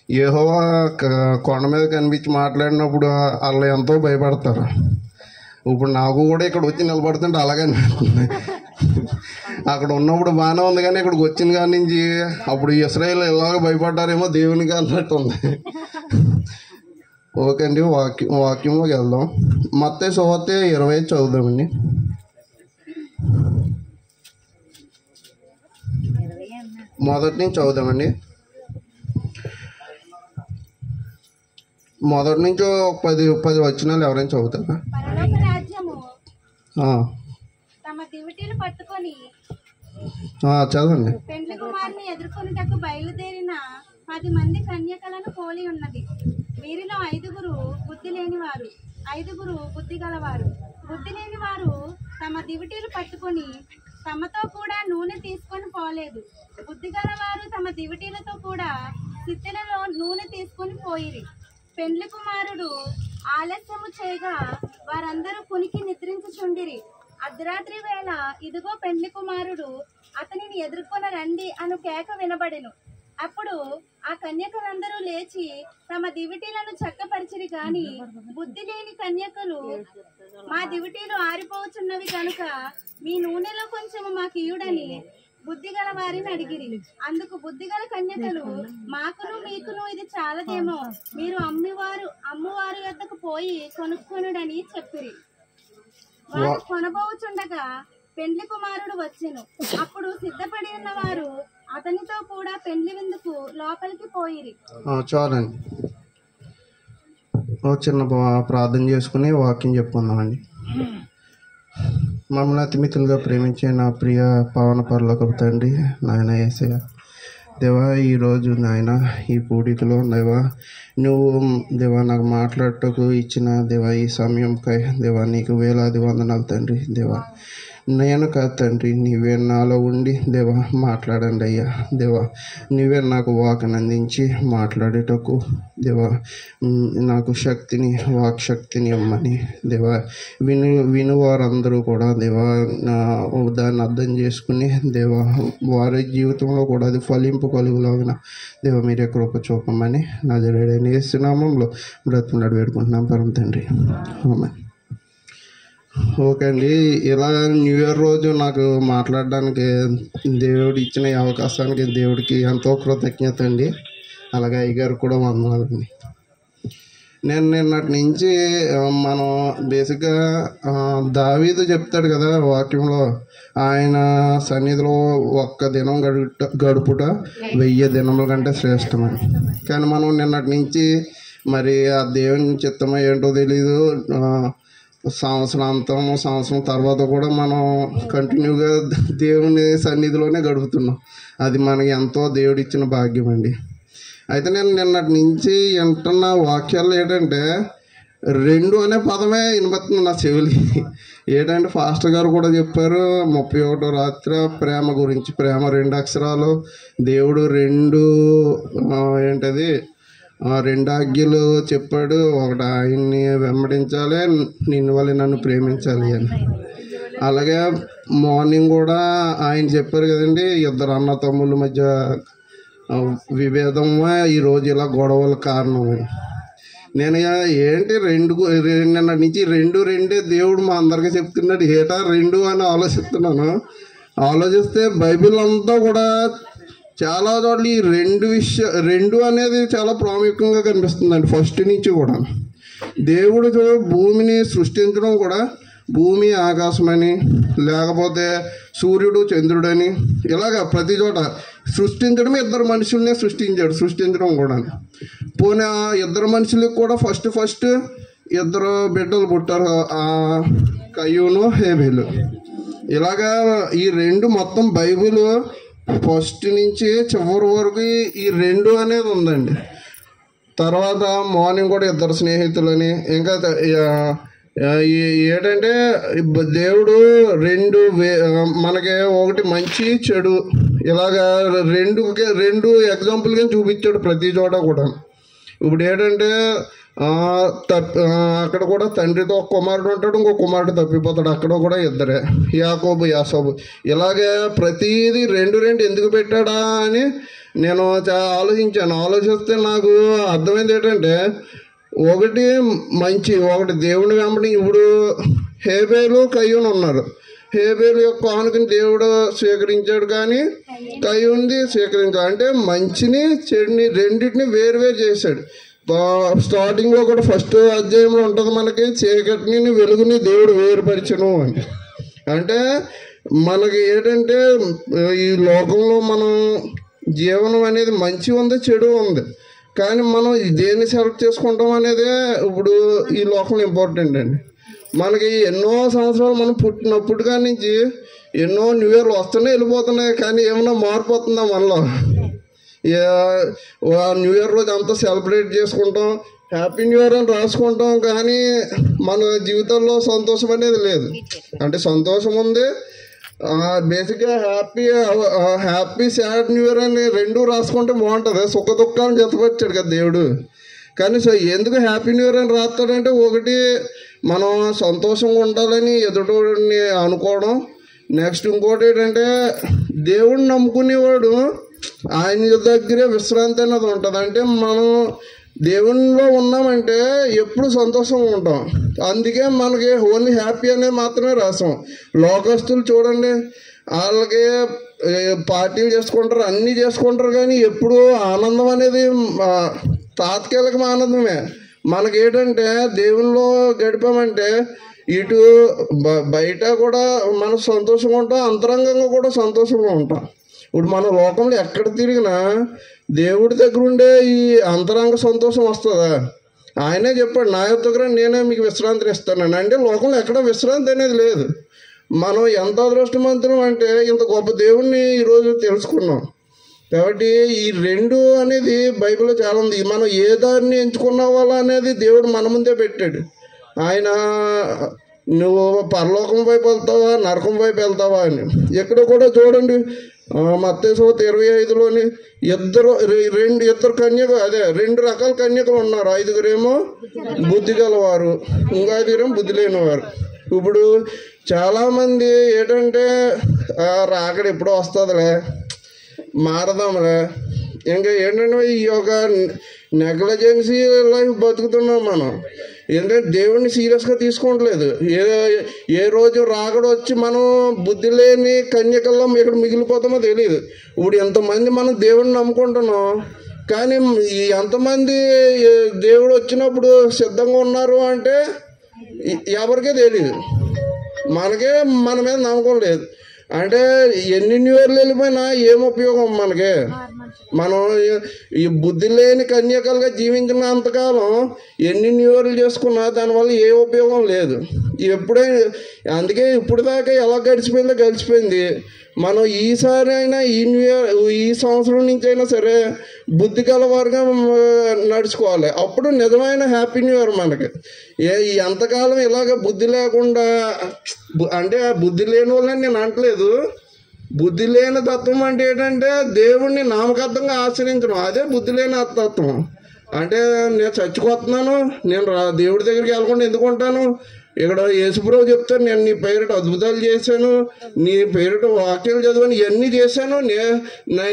యెహోవా కొండ మీద కనిపించి మాట్లాడినప్పుడు వాళ్ళు ఎంతో భయపడతారు. ఇప్పుడు నాకు కూడా ఇక్కడ వచ్చి నిలబడుతుంటే అలాగే అనిపిస్తుంది. అక్కడ ఉన్నప్పుడు బాగానే ఉంది, కానీ ఇక్కడికి వచ్చిన కాడి నుంచి అప్పుడు ఇశ్రాయేల్ ఎలాగ భయపడ్డారేమో దేవునికి అన్నట్టు ఉంది. ఓకే అండి, వాక్యంలోకి వెళ్దాం. మత్తయి సువార్త 20 చదువుదామండి. మొదటి నుంచి చదువుదామండి. మొదటి నుంచి ఒక 10 వచనాలు ఎవరైనా చదువుతారా? చదవండి. పెండ్లి కుమారుని ఎదుర్కొనుటకు బయలుదేరిన 10 మంది కన్యకలను పోలి ఉన్నది. వీరిలో 5 బుద్ధి లేనివారు, 5 బుద్ధి గలవారు. బుద్ధి లేని వారు తమ దివిటీలు పట్టుకొని తమతో కూడా నూనె తీసుకొని పోలేదు. బుద్ధి గలవారు తమ దివిటీలతో కూడా సిత్తెలలో నూనె తీసుకొని పోయిరి. పెండ్లి కుమారుడు ఆలస్యము చేయగా వారందరూ కునికి నిద్రించుచుండిరి. అర్ధరాత్రి వేళ ఇదిగో పెండ్లి కుమారుడు, అతనిని ఎదుర్కొన రండి అను కేక వినబడెను. అప్పుడు ఆ కన్యకలందరూ లేచి తమ దివిటీలను చక్కపరిచిరి. గాని బుద్ధి లేని కన్యకలు, మా దివిటీలు ఆరిపోవచ్చున్నవి కనుక మీ నూనెలో కొంచెము మాకు ఇయ్యుడని బుద్ధి గల వారిని అడిగిరి. అందుకు బుద్ధిగల కన్యకలు, మాకును మీకును ఇది చాలదేమో, మీరు అమ్మువారి వద్దకు పోయి కొనుక్కొనుడని చెప్పిరి. వారు కొనబోచుండగా పెండ్లి కుమారుడు వచ్చెను. అప్పుడు సిద్ధపడి ఉన్న వారు అతనితో కూడా పెండ్లి విందుకు లోపలికి పోయిరి. చాలండి, చిన్న ప్రార్థన చేసుకుని వాక్యం చెప్పుకుందామండి. మమ్మల్ని అతిమితులుగా ప్రేమించే నా ప్రియ పవన పరలోకపు తండ్రి, నాయన యేసయ్య దేవా, ఈరోజు నాయన ఈ పూడికలో దేవా నువ్వు దేవా నాకు మాట్లాడటకు ఇచ్చిన దేవా ఈ సమయంకై దేవా నీకు వేలాది వందనాలు తండ్రి. దేవా నేను కాదు తండ్రి, నీవే నాలో ఉండి దేవా మాట్లాడండి అయ్యా. దేవా నీవే నాకు వాక్ని అందించి మాట్లాడేటకు దేవా నాకు శక్తిని, వాక్ శక్తిని ఇమ్మని దేవా విను వారందరూ కూడా దేవా దాన్ని అర్థం చేసుకుని దేవా వారి జీవితంలో కూడా అది ఫలింపు కలుగులాగిన దేవా మీరే కృప చూపమని నా జరుడైన యేసు నామములో బ్రతిమలాడి వేడుకుంటున్నాం పరమ తండ్రి. ఆమేన్. ఓకే అండి, ఇలా న్యూ ఇయర్ రోజు నాకు మాట్లాడడానికి దేవుడు ఇచ్చిన ఈ అవకాశానికి దేవుడికి ఎంతో కృతజ్ఞత అండి. అలాగే అయ్యగారు కూడా వందనాలండి. నేను నిన్నటి నుంచి మనం బేసిక్గా దావీదు చెప్తాడు కదా వాక్యంలో, ఆయన సన్నిధిలో ఒక్క దినం గడుపుట 1000 దినముల కంటే శ్రేష్టమని. కానీ మనం నిన్నటి నుంచి మరి ఆ దేవుని చిత్తమో ఏంటో తెలీదు, సంవత్సరం తర్వాత కూడా మనం కంటిన్యూగా దేవుని సన్నిధిలోనే గడుపుతున్నాం. అది మనకి ఎంతో దేవుడిచ్చిన భాగ్యం అండి. అయితే నేను నిన్నటి నుంచి వింటున్న వాక్యాలు ఏంటంటే 2 అనే పదమే వినబడుతుంది నా చెవులి. ఏంటంటే ఫాస్టర్ గారు కూడా చెప్పారు 31వ రాత్రి ప్రేమ గురించి. ప్రేమ 2 అక్షరాలు. దేవుడు 2 ఏంటది 2 ఆజ్ఞలు చెప్పాడు. ఒకటి ఆయన్ని వెంబడించాలి, నిన్ను వల్ల నన్ను ప్రేమించాలి అని. అలాగే మార్నింగ్ కూడా ఆయన చెప్పారు కదండి, 2 అన్న తమ్ముళ్ళ మధ్య విభేదమే ఈరోజు ఇలా గొడవల కారణం అని. నేను ఏంటి నిన్న నుంచి 2 దేవుడు మా అందరికీ చెప్తున్నాడు, ఏటా 2 అని ఆలోచిస్తే బైబిల్ అంతా కూడా చాలా చోట్ల ఈ 2 అనేది చాలా ప్రాముఖ్యంగా కనిపిస్తుందండి. ఫస్ట్ నుంచి కూడా దేవుడు భూమిని సృష్టించడం కూడా భూమి ఆకాశమని, లేకపోతే సూర్యుడు చంద్రుడని, ఇలాగ ప్రతి చోట సృష్టించడం 2 మనుషుల్నే సృష్టించడం కూడా. పోనీ ఆ 2 మనుషులకు కూడా ఫస్ట్ 2 బిడ్డలు పుట్టారు, కయ్యూను హేబేలు. ఇలాగా ఈ 2 మొత్తం బైబిల్ ఫస్ట్ నుంచి చివరి వరకు ఈ 2 అనేది ఉందండి. తర్వాత మార్నింగ్ కూడా 2 స్నేహితులని, ఇంకా ఏంటంటే దేవుడు 2 మనకి ఒకటి మంచి చెడు ఇలాగా 2 ఎగ్జాంపుల్గా చూపించాడు ప్రతి చోట కూడా. ఇప్పుడు ఏంటంటే అక్కడ కూడా తండ్రితో ఒక కుమారుడు ఉంటాడు, ఇంకో కుమారుడు తప్పిపోతాడు. అక్కడ కూడా 2 యాకోబు యాసోబు. ఇలాగే ప్రతిదీ 2 ఎందుకు పెట్టాడా అని నేను చాలా ఆలోచిస్తే నాకు అర్థమైంది ఏంటంటే, ఒకటి మంచి, ఒకటి దేవుని వెంబడి. ఇప్పుడు హేబేలు కయ్యూను ఉన్నారు. హేబేలు యొక్క కానుకని దేవుడు స్వీకరించాడు, కానీ కయ్యూనిది స్వీకరించాడు. అంటే మంచిని చెడుని రెండింటిని వేరు చేశాడు. స్టార్టింగ్లో కూడా ఫస్ట్ అధ్యాయంలో ఉంటుంది మనకి, చీకటిని వెలుగుని దేవుడు వేరుపరిచను అని. అంటే మనకి ఏంటంటే, ఈ లోకంలో మనం జీవనం అనేది మంచి ఉంది, చెడు ఉంది, కానీ మనం దేన్ని సెలెక్ట్ చేసుకుంటాం అనేది ఇప్పుడు ఈ లోకంలో ఇంపార్టెంట్ అండి. మనకి ఎన్నో సంవత్సరాలు మనం పుట్టినప్పుడు కాడి నుంచి ఎన్నో న్యూ ఇయర్లు వస్తున్నాయి, వెళ్ళిపోతున్నాయి, కానీ ఏమన్నా మార్పు వస్తుందా మనలో? న్యూ ఇయర్ రోజు అంతా సెలబ్రేట్ చేసుకుంటాం, హ్యాపీ న్యూ ఇయర్ అని రాసుకుంటాం, కానీ మన జీవితంలో సంతోషం అనేది లేదు. అంటే సంతోషం ఉంది, బేసిక్గా హ్యాపీ సాడ్ న్యూ ఇయర్ అని రెండు రాసుకుంటే బాగుంటుంది. సుఖ దుఃఖాన్ని జతపరిచాడు కదా దేవుడు. కానీ ఎందుకు హ్యాపీ న్యూ ఇయర్ అని రాస్తాడంటే, ఒకటి మనం సంతోషంగా ఉండాలని ఎదుటిని అనుకోవడం. నెక్స్ట్ ఇంకోటి ఏంటంటే, దేవుడిని నమ్ముకునేవాడు ఆయన దగ్గరే విశ్రాంతి అనేది ఉంటుంది. అంటే మనం దేవునిలో ఉన్నామంటే ఎప్పుడు సంతోషంగా ఉంటాం. అందుకే మనకి ఓన్లీ హ్యాపీ అనేది మాత్రమే రాసాం. లోకస్తులు చూడండి, వాళ్ళకి పార్టీలు చేసుకుంటారు, అన్నీ చేసుకుంటారు, కానీ ఎప్పుడు ఆనందం అనేది తాత్కాలిక ఆనందమే. మనకేంటంటే దేవునిలో గడిపామంటే ఇటు బయట కూడా మనం సంతోషంగా ఉంటాం, అంతరంగంగా కూడా సంతోషంగా ఉంటాం. ఇప్పుడు మన లోకంలో ఎక్కడ తిరిగినా దేవుడి దగ్గర ఉండే ఈ అంతరంగ సంతోషం వస్తుందా? ఆయనే చెప్పాడు, నా యొద్దకు నేనే మీకు విశ్రాంతిని ఇస్తానండి. అంటే లోకంలో ఎక్కడ విశ్రాంతి అనేది లేదు. మనం ఎంత అదృష్టవంతులం అంటే ఇంత గొప్ప దేవుణ్ణి ఈరోజు తెలుసుకున్నాం. కాబట్టి ఈ రెండు అనేది బైబిల్లో చాలా ఉంది. మనం ఏ దారిని ఎంచుకున్న వాళ్ళ అనేది దేవుడు మన ముందే పెట్టాడు. ఆయన నువ్వు పరలోకం వైపు వెళ్తావా, నరకం వైపు వెళ్తావా అని. ఎక్కడ కూడా చూడండి, మత్తయి 25లోని ఇద్దరు కన్యకలు, రెండు రకాల కన్యకలు ఉన్నారు. 5 బుద్ధి గలవారు, ఇంకా 5 బుద్ధి లేనివారు. ఇప్పుడు చాలామంది ఏంటంటే, రాకడ ఎప్పుడో వస్తుందిలే, మారదాంలే, ఇంకా ఏంటంటే ఈ యొక్క నెగ్లజెన్సీ లైఫ్ బతుకుతున్నాం మనం. ఏంటంటే దేవుడిని సీరియస్గా తీసుకోవట్లేదు. ఏ రోజు రాకడ వచ్చి మనం బుద్ధి లేని కన్యకల్లో ఇక్కడ మిగిలిపోతామో తెలియదు. ఇప్పుడు ఎంతమంది మనం దేవుడిని నమ్ముకుంటున్నాం, కానీ ఎంతమంది దేవుడు వచ్చినప్పుడు సిద్ధంగా ఉన్నారు అంటే ఎవరికే తెలియదు. మనకే మన మీద నమ్మకం లేదు. అంటే ఎన్ని న్యూ ఇయర్లు వెళ్ళిపోయినా ఏం ఉపయోగం మనకి? మనం ఈ బుద్ధి లేని కన్యకలుగా జీవించినంతకాలం ఎన్ని న్యూ ఇయర్లు చేసుకున్నా దానివల్ల ఏ ఉపయోగం లేదు. అందుకే ఇప్పుడు దాకా ఎలా గడిచిపోయింది. మనం ఈసారి అయినా ఈ న్యూ ఇయర్, ఈ సంవత్సరం నుంచి అయినా సరే బుద్ధి గలవారుగా నడుచుకోవాలి. అప్పుడు నిజమైన హ్యాపీ న్యూ ఇయర్ మనకి. ఎంతకాలం ఇలాగ బుద్ధి లేకుండా, అంటే బుద్ధి లేని వాళ్ళని నేను అంటలేదు. బుద్ధి లేని తత్వం అంటే ఏంటంటే దేవుణ్ణి నామకార్థంగా ఆశ్రయించడం, అదే బుద్ధి లేని తత్వం. అంటే నేను చచ్చిపోతున్నాను, నేను దేవుడి దగ్గరికి వెళ్ళకుండా ఎందుకు ఉంటాను? ఇక్కడ యేసుప్రభు చెప్తాను, నేను నీ పేరిట అద్భుతాలు చేశాను, నీ పేరిట వాక్యాలు చదివాను, ఇవన్నీ చేశాను,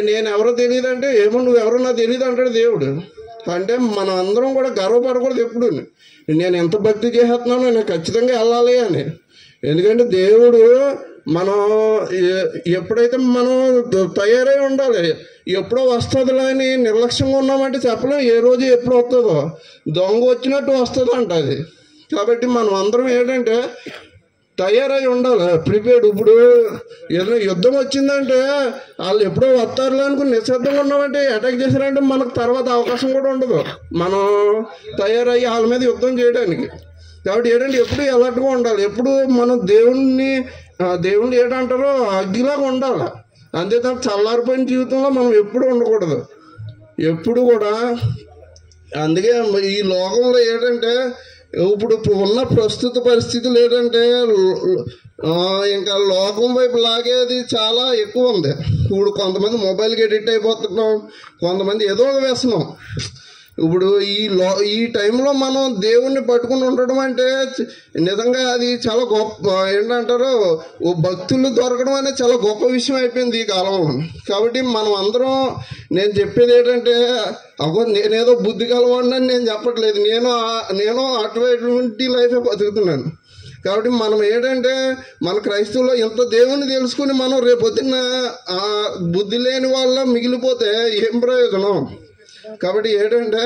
నేను ఎవరో తెలియదు అంటే, ఏమో నువ్వెవరో నాకు తెలియదు అంటాడు దేవుడు. అంటే మనం అందరం కూడా గర్వపడకూడదు ఎప్పుడు, నేను ఎంత భక్తి చేస్తున్నానో నేను ఖచ్చితంగా వెళ్ళాలి అని. ఎందుకంటే దేవుడు మనం ఎప్పుడైతే మనం తయారై ఉండాలి. ఎప్పుడో వస్తుందిలే అని నిర్లక్ష్యంగా ఉన్నామంటే చెప్పలేం ఏ రోజు ఎప్పుడు వస్తుందో. దొంగ వచ్చినట్టు వస్తుంది అంట అది. కాబట్టి మనం అందరం ఏంటంటే తయారై ఉండాలి, ప్రిపేర్డ్. ఇప్పుడు ఏదైనా యుద్ధం వచ్చిందంటే వాళ్ళు ఎప్పుడో వస్తారులే అనుకుని నిశ్శబ్దంగా ఉన్నామంటే అటాక్ చేశారంటే మనకు తర్వాత అవకాశం కూడా ఉండదు మనం తయారయ్యి వాళ్ళ మీద యుద్ధం చేయడానికి. కాబట్టి ఏంటంటే ఎప్పుడు అలర్ట్గా ఉండాలి. ఎప్పుడు మనం దేవుణ్ణి ఏంటంటారో అగ్గిలాగా ఉండాలి. అంతేతప్ప చల్లారిపోయిన జీవితంలో మనం ఎప్పుడు ఉండకూడదు, ఎప్పుడు కూడా. అందుకే ఈ లోకంలో ఏంటంటే ఇప్పుడు ఉన్న ప్రస్తుత పరిస్థితులు ఏంటంటే ఇంకా లోకం వైపు లాగేది చాలా ఎక్కువ ఉంది. ఇప్పుడు కొంతమంది మొబైల్కి ఎడిక్ట్ అయిపోతున్నాం, కొంతమంది ఏదో ఒక వ్యసనం. ఇప్పుడు ఈ టైంలో మనం దేవుణ్ణి పట్టుకుని ఉండడం అంటే నిజంగా అది చాలా గొప్ప, ఏంటంటారు, భక్తులు దొరకడం అనేది చాలా గొప్ప విషయం అయిపోయింది ఈ కాలంలో. కాబట్టి మనం అందరం, నేను చెప్పేది ఏంటంటే, నేనేదో బుద్ధి కలవాడిని నేను చెప్పట్లేదు, నేను అటువంటి లైఫే బతుకుతున్నాను. కాబట్టి మనం ఏంటంటే, మన క్రైస్తవులో ఇంత దేవుణ్ణి తెలుసుకుని మనం రేపొద్దున బుద్ధి లేని వాళ్ళ మిగిలిపోతే ఏం ప్రయోజనం? కాబట్టి ఏంటంటే,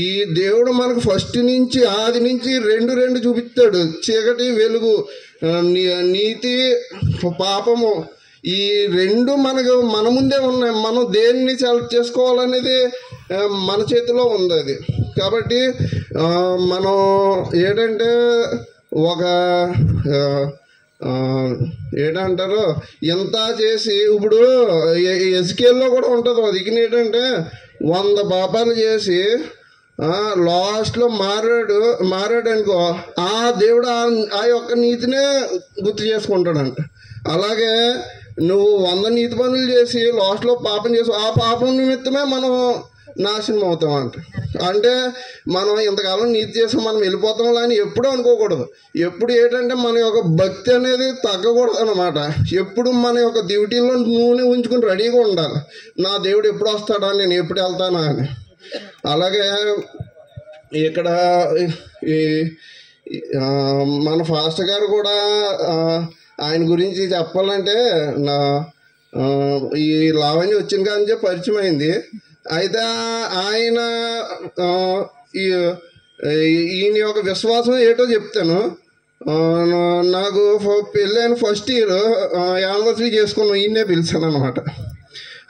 ఈ దేవుడు మనకు ఫస్ట్ నుంచి ఆది నుంచి రెండు చూపిస్తాడు. చీకటి వెలుగు, నీతి పాపము, ఈ రెండు మన ముందే ఉన్నాయి. మనం దేన్ని సెలెక్ట్ చేసుకోవాలనేది మన చేతిలో ఉంది అది. కాబట్టి మనం ఏంటంటే, ఒక ఏంటంటారు, ఎంత చేసి, ఇప్పుడు ఎస్కేల్లో కూడా ఉంటుంది అది. ఏంటంటే 100 పాపాలు చేసి లాస్ట్లో మారాడు అనుకో, ఆ దేవుడు ఆ యొక్క నీతినే గుర్తు చేసుకుంటాడంట. అలాగే నువ్వు 100 నీతి పనులు చేసి లాస్ట్లో పాపం చేసి, ఆ పాపం నిమిత్తమే మనం నాశనం అవుతామంట. అంటే మనం ఇంతకాలం నీతి చేసి మనం వెళ్ళిపోతాం అని ఎప్పుడూ అనుకోకూడదు. ఎప్పుడు ఏంటంటే మన యొక్క భక్తి అనేది తగ్గకూడదు అనమాట. ఎప్పుడు మన యొక్క డ్యూటీలో నూనె ఉంచుకుని రెడీగా ఉండాలి. నా దేవుడు ఎప్పుడు వస్తాడా, నేను ఎప్పుడు వెళ్తానా అని. అలాగే ఇక్కడ మన ఫాస్టర్ గారు కూడా ఆయన గురించి చెప్పాలంటే, ఈ లావణ్య వచ్చిన కానీ పరిచయం అయింది. అయితే ఆయన ఈయన యొక్క విశ్వాసం ఏంటో చెప్తాను. నాకు పెళ్ళైన ఫస్ట్ ఇయర్ యానివర్సరీ చేసుకున్నాం, ఈయన్నే పిలిచాను అనమాట.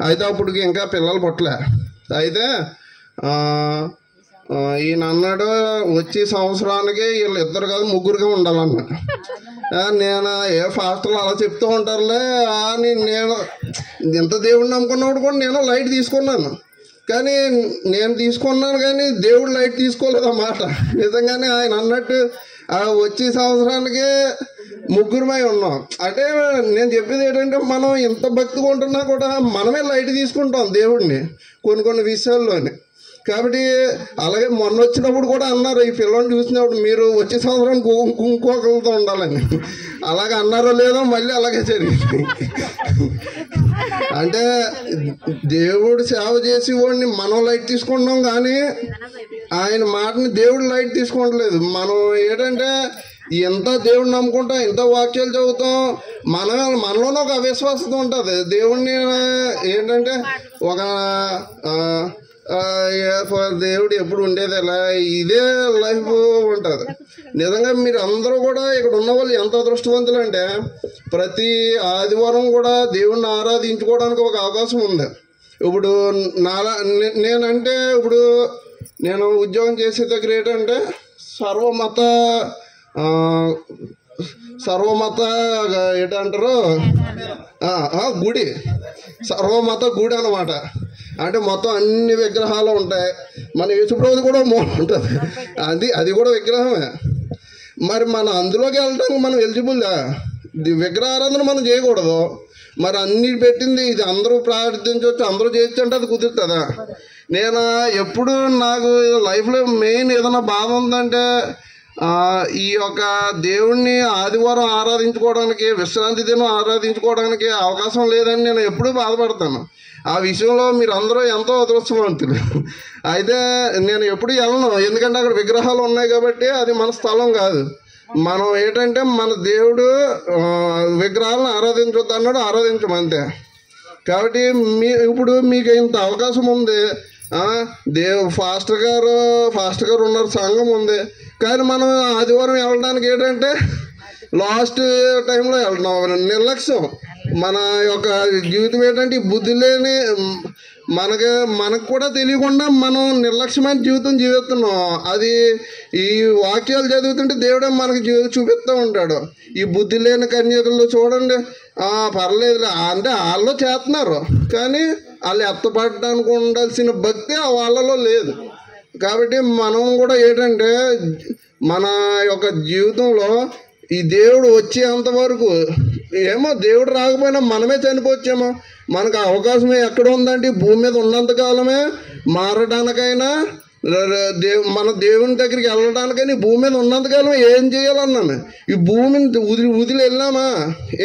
అయితే అప్పటికి ఇంకా పిల్లలు పుట్టలే. అయితే ఈయన అన్నాడు, వచ్చే సంవత్సరానికి వీళ్ళు 2 కాదు 3గా ఉండాలన్నమాట. నేను ఫాస్టర్లు అలా చెప్తూ ఉంటారులే అని నేను ఎంత దేవుడిని నమ్ముకున్నప్పుడు కూడా నేను లైట్ తీసుకున్నాను. కానీ దేవుడు లైట్ తీసుకోలేదు అన్నమాట. నిజంగానే ఆయన అన్నట్టు వచ్చే సంవత్సరానికి 3 ఉన్నాం. అంటే నేను చెప్పేది ఏంటంటే, మనం ఇంత భక్తిగా ఉంటున్నా కూడా మనమే లైట్ తీసుకుంటాం దేవుడిని కొన్ని విషయాల్లోని. కాబట్టి అలాగే మొన్న వచ్చినప్పుడు కూడా అన్నారు, ఈ పిల్లల్ని చూసినప్పుడు మీరు వచ్చే సంవత్సరం ఇంకొకరితో ఉండాలని. అలాగే అన్నారో లేదో మళ్ళీ అలాగే జరిగింది. అంటే దేవుడు సేవ చేసి వాడిని మనం లైట్ తీసుకుంటాం, కానీ ఆయన మాటని దేవుడు లైట్ తీసుకోవట్లేదు. మనం ఏంటంటే ఎంత దేవుడిని నమ్ముకుంటాం, ఎంత వాక్యాలు చదువుతాం, మనలోనే ఒక అవిశ్వాసత ఉంటుంది. దేవుడిని ఏంటంటే ఒక దేవుడు ఎప్పుడు ఉండేది ఎలా, ఇదే లైఫ్ ఉంటుంది. నిజంగా మీరు అందరూ కూడా ఇక్కడ ఉన్న వాళ్ళు ఎంత అదృష్టవంతులు అంటే, ప్రతి ఆదివారం కూడా దేవుణ్ణి ఆరాధించుకోవడానికి ఒక అవకాశం ఉంది. ఇప్పుడు ఇప్పుడు నేను ఉద్యోగం చేసే దగ్గర ఏంటంటే సర్వమత ఏంటంటారు గుడి, సర్వమత గుడి అన్నమాట. అంటే మొత్తం అన్ని విగ్రహాలు ఉంటాయి. మన యేసుప్రభుది కూడా ఉంటుంది, అది కూడా విగ్రహమే. మరి మన అందులోకి వెళ్ళడానికి మనం ఎలిజిబుల్దా? విగ్రహారాధన మనం చేయకూడదు. మరి అన్ని పెట్టింది ఇది అందరూ ప్రార్థించవచ్చు, అందరూ చేయొచ్చు అంటే అది కుదురుతుందా? నేను ఎప్పుడు నాకు లైఫ్లో మెయిన్ ఏదైనా బాధ ఉందంటే, ఈ యొక్క దేవుణ్ణి ఆదివారం ఆరాధించుకోవడానికి, విశ్రాంతి దినం ఆరాధించుకోవడానికి అవకాశం లేదని నేను ఎప్పుడూ బాధపడతాను. ఆ విషయంలో మీరు అందరూ ఎంతో అదృష్టవంతులు. అయితే నేను ఎప్పుడు వెళ్ళను, ఎందుకంటే అక్కడ విగ్రహాలు ఉన్నాయి కాబట్టి అది మన స్థలం కాదు. మనం ఏంటంటే మన దేవుడు విగ్రహాలను ఆరాధించొద్దు అన్నాడు, ఆరాధించమంతే. కాబట్టి ఇప్పుడు మీకు ఇంత అవకాశం ఉంది, ఫాస్టర్ గారు ఉన్నారు, సంఘం ఉంది. కానీ మనం ఆదివారం వెళ్ళడానికి ఏంటంటే లాస్ట్ టైంలో వెళ్తున్నాం, నిర్లక్ష్యం. మన యొక్క జీవితం ఏంటంటే ఈ బుద్ధి లేని మనకు కూడా తెలియకుండా మనం నిర్లక్ష్యమైన జీవితం జీవిస్తున్నాం. అది ఈ వాక్యాలు చదువుతుంటే దేవుడే మనకి చూపిస్తూ ఉంటాడు. ఈ బుద్ధి లేని కన్యకల్లో చూడండి, పర్లేదు అంటే వాళ్ళు చేస్తున్నారు, కానీ వాళ్ళు ఎత్తపడడానికి ఉండాల్సిన భక్తి వాళ్ళలో లేదు. కాబట్టి మనం కూడా ఏంటంటే మన యొక్క జీవితంలో ఈ దేవుడు వచ్చేంత వరకు ఏమో, దేవుడు రాకపోయినా మనమే చనిపోవచ్చేమో. మనకు అవకాశం ఎక్కడ ఉందంటే భూమి మీద ఉన్నంతకాలమే మారడానికైనా మన దేవుని దగ్గరికి వెళ్ళడానికని భూమి మీద ఉన్నంతకాలం ఏం చేయాలన్నాను. ఈ భూమిని వదిలి వెళ్ళామా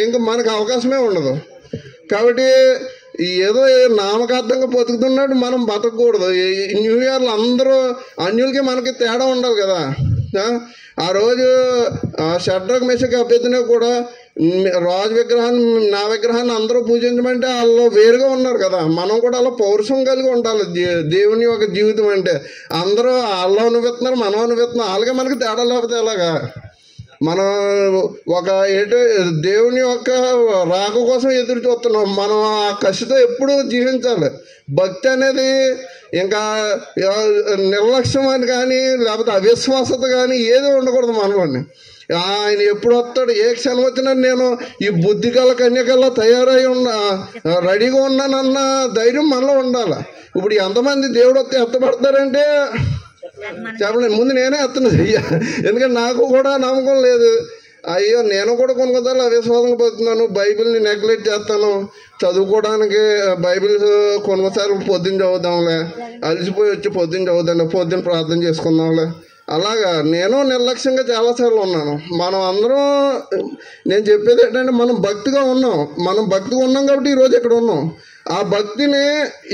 ఇంకా మనకు అవకాశమే ఉండదు. కాబట్టి ఏదో నామకార్థంగా బతుకుతున్నాడు, మనం బతకూడదు. న్యూ ఇయర్లో అందరూ అన్యులకి మనకి తేడా ఉండాలి కదా. ఆ రోజు షడ్రక్ మెషక్ అభ్యర్థిని కూడా రాజు విగ్రహాన్ని, నా విగ్రహాన్ని అందరూ పూజించమంటే వాళ్ళు వేరుగా ఉన్నారు కదా. మనం కూడా అలా పౌరుషం కలిగి ఉండాలి. దేవుని యొక్క జీవితం అంటే అందరూ వాళ్ళు అనుభవిస్తున్నారు, మనం అనుభవిస్తున్నాం. అలాగే మనకి తేడా లేకపోతే ఎలాగా? మనం ఒక దేవుని యొక్క రాక కోసం ఎదురు చూస్తున్నాం. మనం ఆ కసితో ఎప్పుడు జీవించాలి. భక్తి అనేది ఇంకా నిర్లక్ష్యం అని కానీ లేకపోతే అవిశ్వాసత కానీ ఏది ఉండకూడదు మనలోని. ఆయన ఎప్పుడు వస్తాడు, ఏ క్షణం వచ్చినా నేను ఈ బుద్ధిగల కన్యకల్లా తయారై రెడీగా ఉన్నానన్న ధైర్యం మనలో ఉండాలి. ఇప్పుడు ఎంతమంది దేవుడు వస్తే ఎత్తపడతారంటే చెప్పలేదు. ముందు నేనే ఎత్తను చెయ్య, ఎందుకంటే నాకు కూడా నమ్మకం లేదు. అయ్యో నేను కూడా కొనుక్కోదాలు అవిశ్వాసంగా పోతున్నాను. బైబిల్ని నెగ్లెక్ట్ చేస్తాను. చదువుకోవడానికి బైబిల్ కొనుగోసార్లు పొద్దున్న చదువుదాంలే, అలసిపోయి వచ్చి పొద్దున్న చదువుదాంలే, పొద్దున్న ప్రార్థన చేసుకుందాంలే. అలాగా నేను నిర్లక్ష్యంగా చాలాసార్లు ఉన్నాను. మనం అందరం, నేను చెప్పేది ఏంటంటే మనం భక్తిగా ఉన్నాం. మనం భక్తిగా ఉన్నాం కాబట్టి ఈరోజు ఇక్కడ ఉన్నాం. ఆ భక్తిని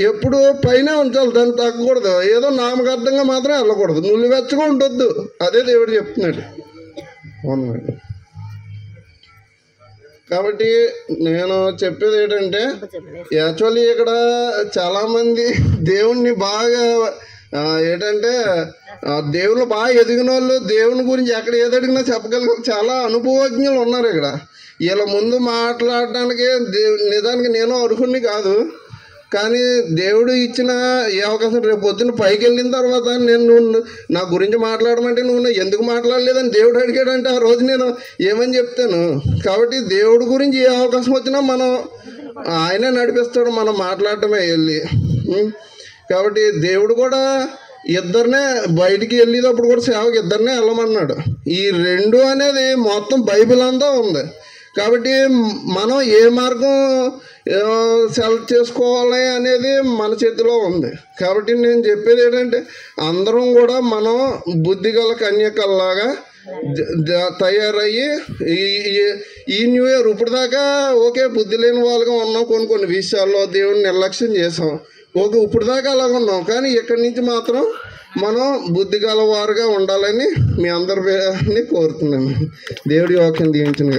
ఎప్పుడు పైన ఉంచాలి, దాన్ని తగ్గకూడదు. ఏదో నామకార్థంగా మాత్రం వెళ్ళకూడదు, నులివెచ్చగా ఉండొద్దు. అదే దేవుడు చెప్తున్నాడు. అవును. కాబట్టి నేను చెప్పేది ఏంటంటే యాక్చువల్లీ ఇక్కడ చాలామంది దేవుణ్ణి బాగా ఏంటంటే దేవుళ్ళు బాగా ఎదిగిన వాళ్ళు, దేవుని గురించి ఎక్కడ ఏది అడిగినా చెప్పగలిగిన చాలా అనుభవజ్ఞులు ఉన్నారు ఇక్కడ. వీళ్ళ ముందు మాట్లాడడానికి నిజానికి నేను అర్హుడిని కాదు, కానీ దేవుడు ఇచ్చిన ఏ అవకాశం. రేపు పొద్దున్న పైకి వెళ్ళిన తర్వాత నేను నా గురించి మాట్లాడమంటే నువ్వు ఎందుకు మాట్లాడలేదని దేవుడు అడిగాడంటే ఆ రోజు నేను ఏమని చెప్తాను. కాబట్టి దేవుడి గురించి ఏ అవకాశం వచ్చినా మనం ఆయనే నడిపిస్తాడు, మనం మాట్లాడటమే వెళ్ళి. కాబట్టి దేవుడు కూడా ఇద్దరినే బయటికి వెళ్ళేటప్పుడు కూడా సేవకి ఇద్దరినే వెళ్ళమన్నాడు. ఈ రెండు అనేది మొత్తం బైబిల్ అంతా ఉంది. కాబట్టి మనం ఏ మార్గం సెలెక్ట్ చేసుకోవాలి అనేది మన చేతిలో ఉంది. కాబట్టి నేను చెప్పేది ఏంటంటే అందరం కూడా మనం బుద్ధిగల కన్యకల్లాగా తయారయ్యి ఈ న్యూ ఇయర్ ఇప్పుడు దాకా ఓకే బుద్ధి లేని వాళ్ళగా ఉన్నాం, కొన్ని విషయాల్లో దేవుడిని నిర్లక్ష్యం చేసాం. ఓకే ఇప్పుడు దాకా అలాగ ఉన్నాం, కానీ ఇక్కడి నుంచి మాత్రం మనం బుద్ధి గలవారుగా ఉండాలని మీ అందరిని కోరుతున్నాను. దేవుడి వాక్యం దీవించిన